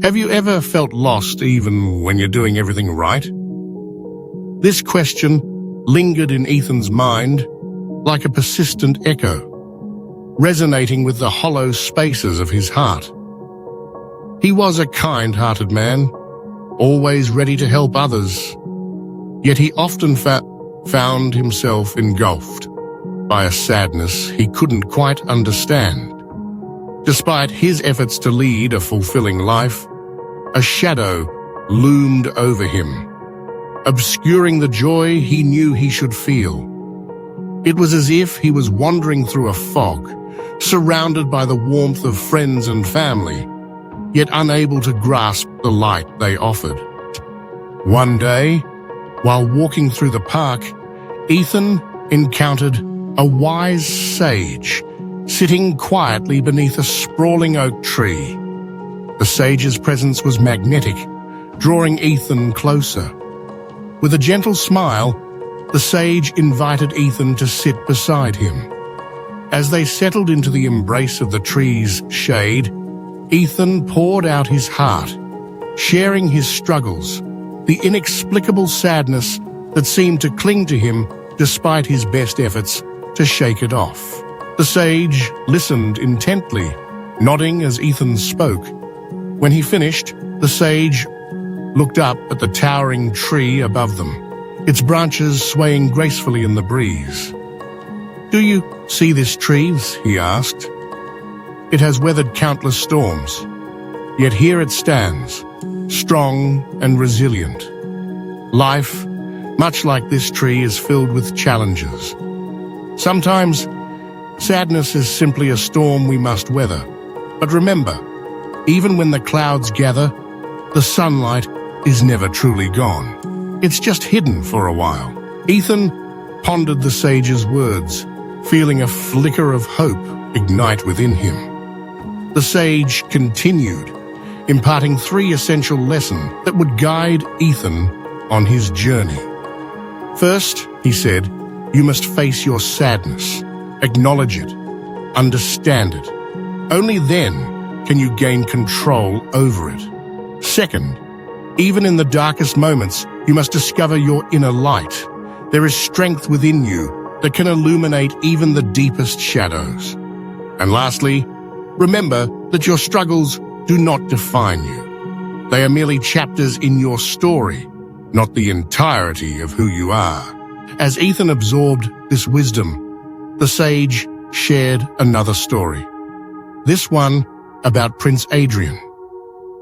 Have you ever felt lost even when you're doing everything right? This question lingered in Ethan's mind like a persistent echo, resonating with the hollow spaces of his heart. He was a kind-hearted man, always ready to help others, yet he often found himself engulfed by a sadness he couldn't quite understand. Despite his efforts to lead a fulfilling life, a shadow loomed over him, obscuring the joy he knew he should feel. It was as if he was wandering through a fog, surrounded by the warmth of friends and family, yet unable to grasp the light they offered. One day, while walking through the park, Ethan encountered a wise sage sitting quietly beneath a sprawling oak tree. The sage's presence was magnetic, drawing Ethan closer. With a gentle smile, the sage invited Ethan to sit beside him. As they settled into the embrace of the tree's shade, Ethan poured out his heart, sharing his struggles, the inexplicable sadness that seemed to cling to him despite his best efforts to shake it off. The sage listened intently, nodding as Ethan spoke. When he finished, the sage looked up at the towering tree above them, its branches swaying gracefully in the breeze. "Do you see this tree?" he asked. "It has weathered countless storms, yet here it stands, strong and resilient. Life, much like this tree, is filled with challenges. Sometimes, sadness is simply a storm we must weather. But remember, even when the clouds gather, the sunlight is never truly gone. It's just hidden for a while." Ethan pondered the sage's words, feeling a flicker of hope ignite within him. The sage continued, imparting 3 essential lessons that would guide Ethan on his journey. First, he said, you must face your sadness, acknowledge it, understand it. Only then can you gain control over it. Second, even in the darkest moments, you must discover your inner light. There is strength within you that can illuminate even the deepest shadows. And lastly, remember that your struggles do not define you. They are merely chapters in your story, not the entirety of who you are. As Ethan absorbed this wisdom, the sage shared another story. This one about Prince Adrian,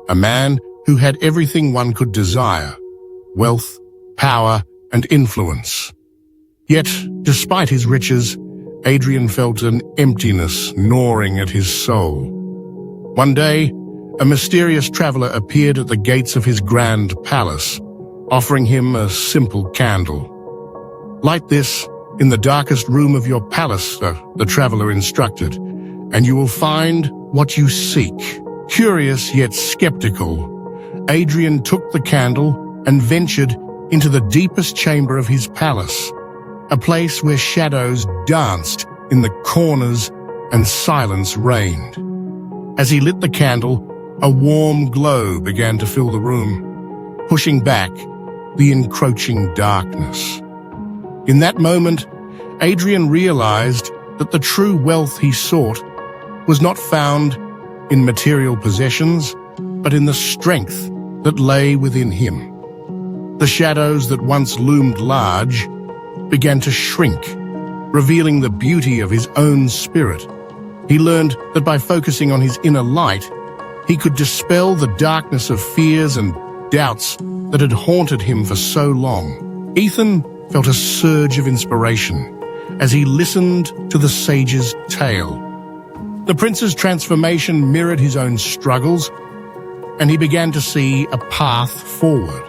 a man who had everything one could desire: wealth, power, and influence. Yet, despite his riches, Adrian felt an emptiness gnawing at his soul. One day, a mysterious traveler appeared at the gates of his grand palace, offering him a simple candle. "Light this in the darkest room of your palace," the traveler instructed, "and you will find what you seek." Curious yet skeptical, Adrian took the candle and ventured into the deepest chamber of his palace, a place where shadows danced in the corners and silence reigned. As he lit the candle, a warm glow began to fill the room, pushing back the encroaching darkness. In that moment, Adrian realized that the true wealth he sought was not found in material possessions, but in the strength that lay within him. The shadows that once loomed large began to shrink, revealing the beauty of his own spirit. He learned that by focusing on his inner light, he could dispel the darkness of fears and doubts that had haunted him for so long. Ethan felt a surge of inspiration as he listened to the sage's tale. The prince's transformation mirrored his own struggles, and he began to see a path forward.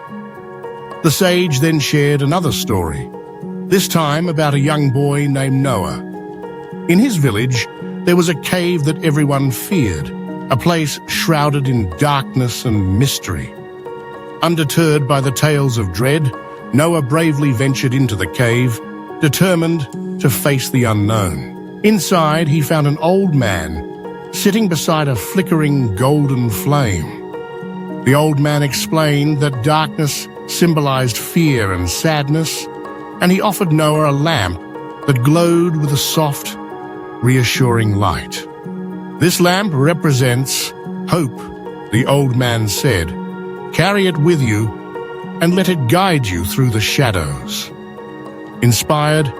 The sage then shared another story, this time about a young boy named Noah. In his village, there was a cave that everyone feared, a place shrouded in darkness and mystery. Undeterred by the tales of dread, Noah bravely ventured into the cave, determined to face the unknown. Inside, he found an old man sitting beside a flickering golden flame. The old man explained that darkness symbolized fear and sadness, and he offered Noah a lamp that glowed with a soft, reassuring light. "This lamp represents hope," the old man said. "Carry it with you and let it guide you through the shadows." Inspired,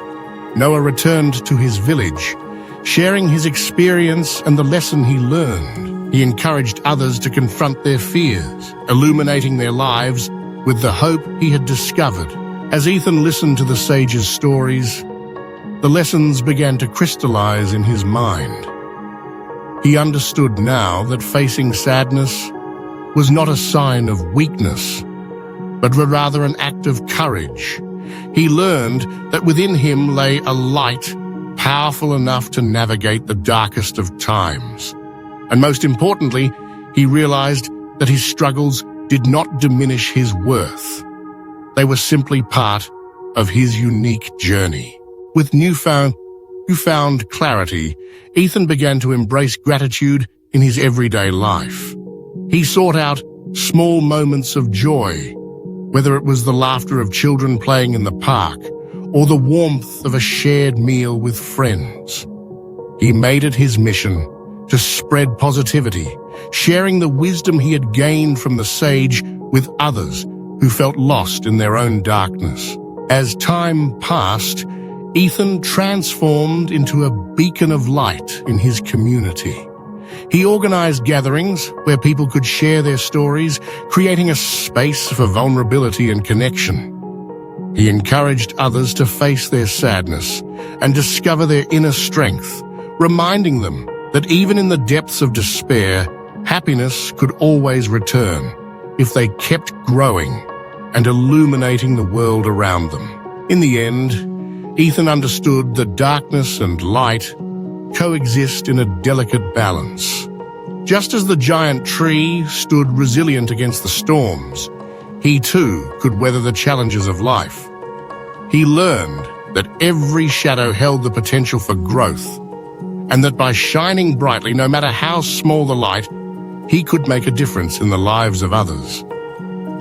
Noah returned to his village, sharing his experience and the lesson he learned. He encouraged others to confront their fears, illuminating their lives with the hope he had discovered. As Ethan listened to the sage's stories, the lessons began to crystallize in his mind. He understood now that facing sadness was not a sign of weakness, but rather an act of courage. He learned that within him lay a light powerful enough to navigate the darkest of times. And most importantly, he realized that his struggles did not diminish his worth. They were simply part of his unique journey. With newfound clarity, Ethan began to embrace gratitude in his everyday life. He sought out small moments of joy, whether it was the laughter of children playing in the park or the warmth of a shared meal with friends. He made it his mission to spread positivity, sharing the wisdom he had gained from the sage with others who felt lost in their own darkness. As time passed, Ethan transformed into a beacon of light in his community. He organized gatherings where people could share their stories, creating a space for vulnerability and connection. He encouraged others to face their sadness and discover their inner strength, reminding them that even in the depths of despair, happiness could always return if they kept growing and illuminating the world around them. In the end, Ethan understood that darkness and light coexist in a delicate balance. Just as the giant tree stood resilient against the storms, he too could weather the challenges of life. He learned that every shadow held the potential for growth, and that by shining brightly, no matter how small the light, he could make a difference in the lives of others.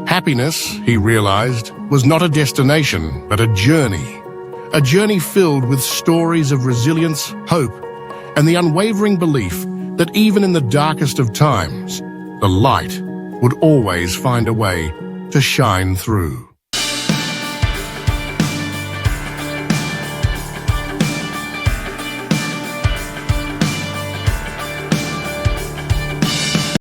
Happiness, he realized, was not a destination, but a journey filled with stories of resilience, hope, and the unwavering belief that even in the darkest of times, the light would always find a way to shine through.